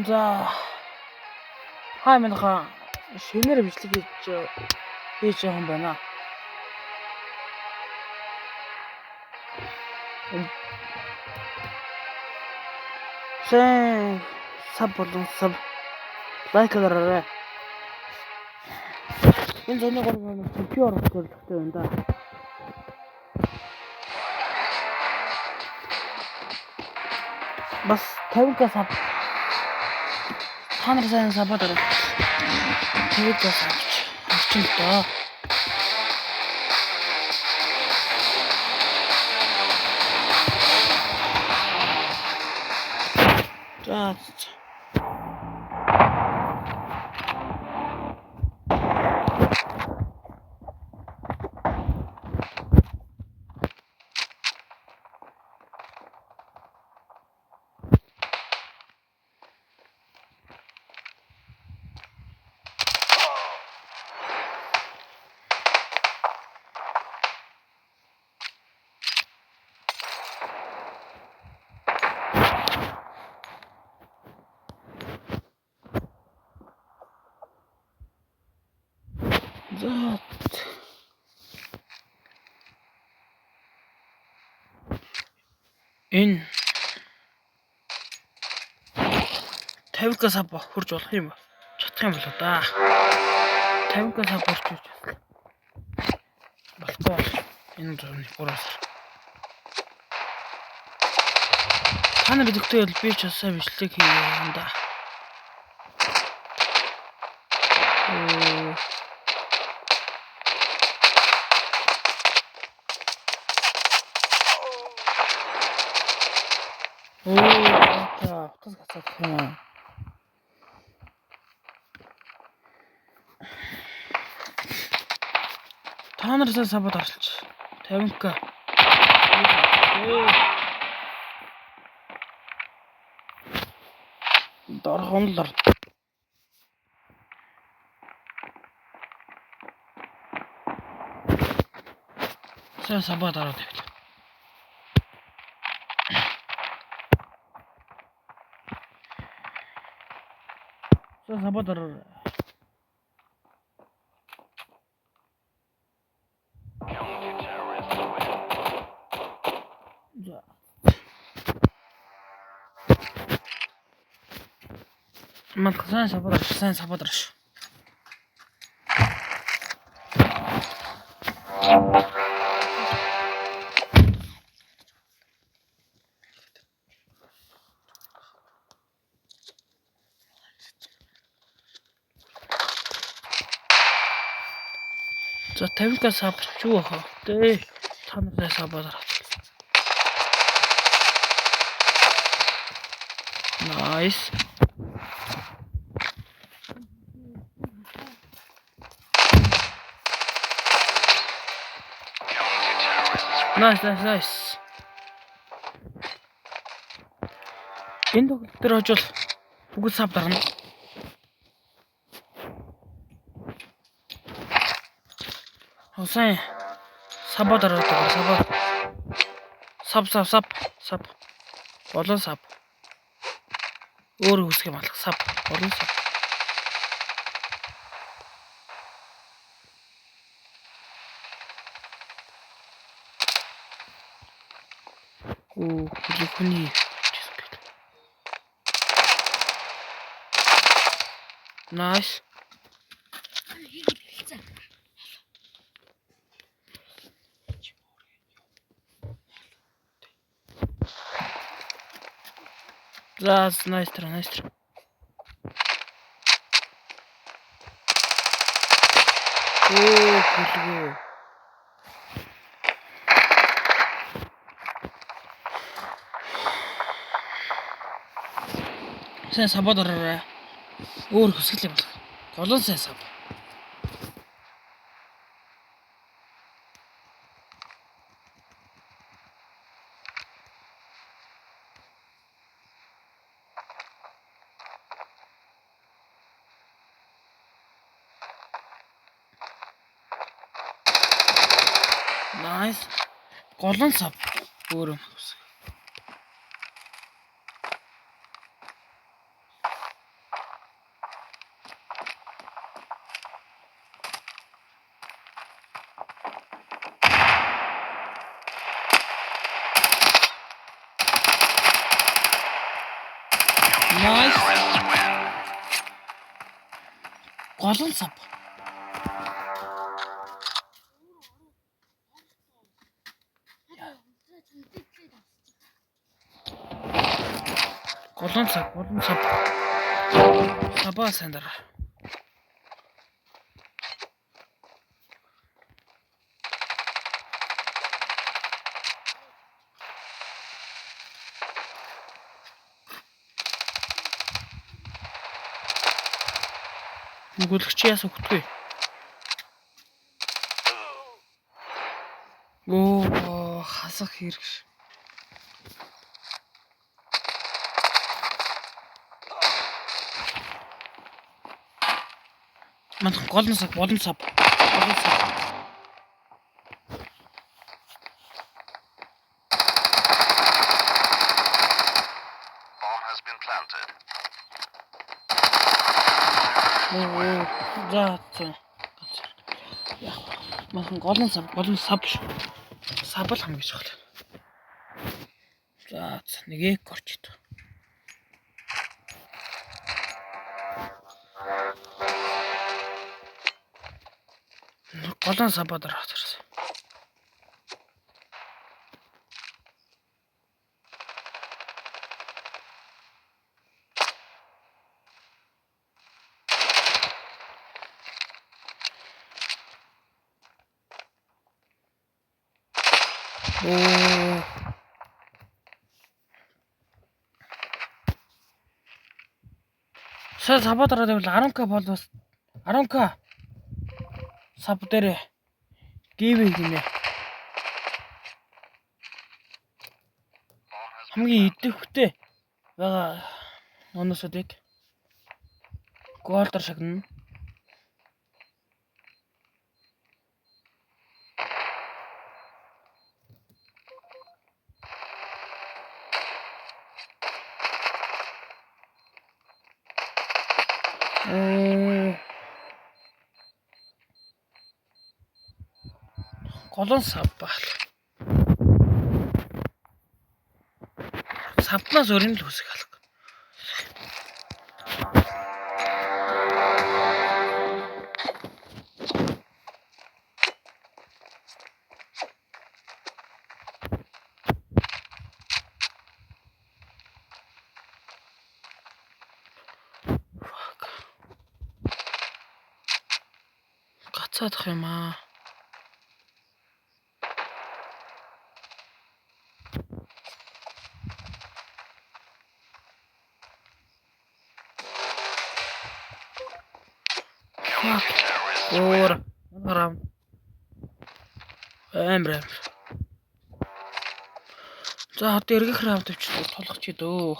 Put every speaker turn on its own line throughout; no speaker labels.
За хаймынхаа шинээр бичлэг хийж байгаа юм байна. Сэн саб болон саб лайк дараарай. Энэ зөний гурван компьютер оруулалттай байна да. Бас 50к саб та нар сайн сабад орох. 50к саб авчих доо. За энэ 50к саб хурж болох юм ба? Чадах юм болоо да. 50к саб хурж байна. Болохгүй. Энэ зурны гураас. Та нар гэдэгтэй би ч асаа бичлэг хийе юм да. Утас гацаад юм. Та нар сабад оролч 50к. Дорхон л ор. Сабад ороод байв. Сабад ороо. Малхсан сабад орш. За 50к саб ч юу хаа. Тэ та нартай сабад ороо. Nice. Nice. Энэ доктор очвол бүгд саб дарна. Хосаа сабад ороод саб. Болон саб. Өөр үсгэх юм алах саб. Болон саб. Хүлээхүний Nice. That's nice. Good. Сайн сабад ороо. Өөр хөсгөл юм бол. Голон сайн саб. Nice. Голон саб. Өөр юм. Nice. Голон сав. Голон сав. Сабаа сандар. Нүгэлэгч яас өгөхгүй. Оо, хасах хэрэг. Манайх голон сав. За. Манайх голон сав. Сабл хамгийн чухал. За, нэг эк орч ид. Голон сабад ороод ирсэн. Сая сабад ороод ивэл 10k бол бас 10k саб дээр гівэ гинэ. Хамгийн идэвхтэй байгаа оносодыг голдор шагнана. Голон сав баал. Савнаас өрийн л үсэх алга. Гацаадах юм аа. Уур гарам. Амир. За одоо эргэх раунд авчихлаа. Тулах чи дөө.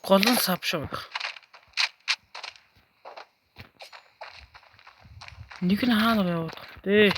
Голон сав шүү. Нэг нь хаана яваад дээ.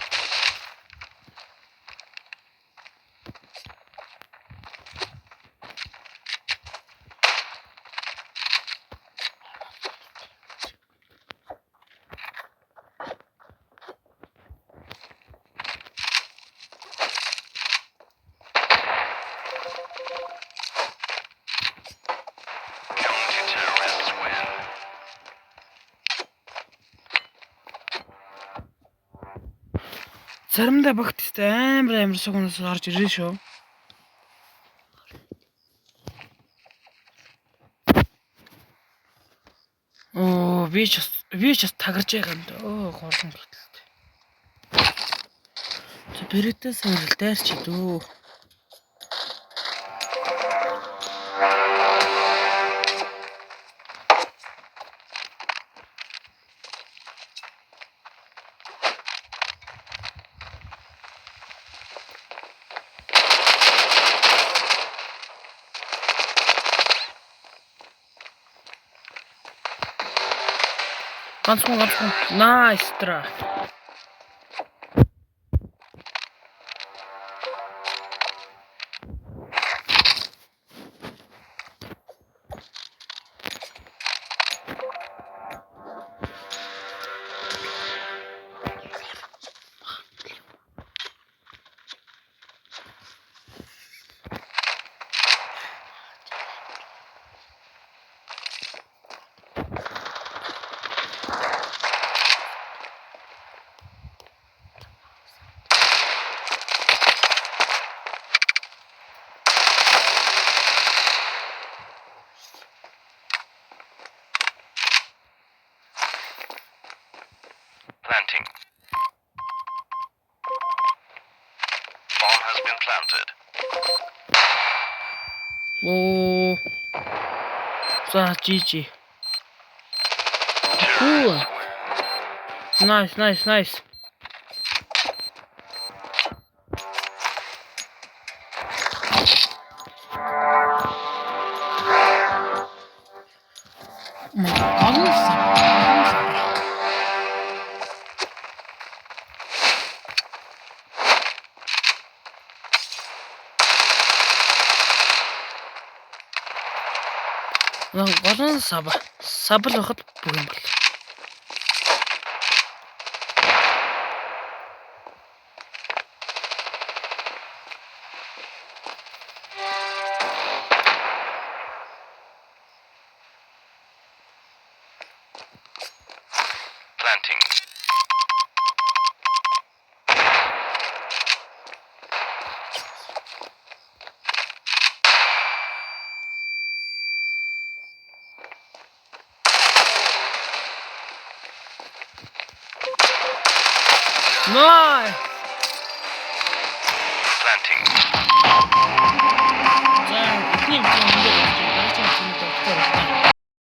Заримдаа багт амар сугнаас орж ирээ шүү. Оо, би ч тагарч байгаа юм даа. Оо, гоолон гэтэл. Бэрэтэ сорилтаар ч идүү. Ганцхан. Nice try.
Planting. Bomb has been planted.
Оо. За GG. Cool. Nice. Голон сабл байхад бүх юм бол.
Planting.
Nice.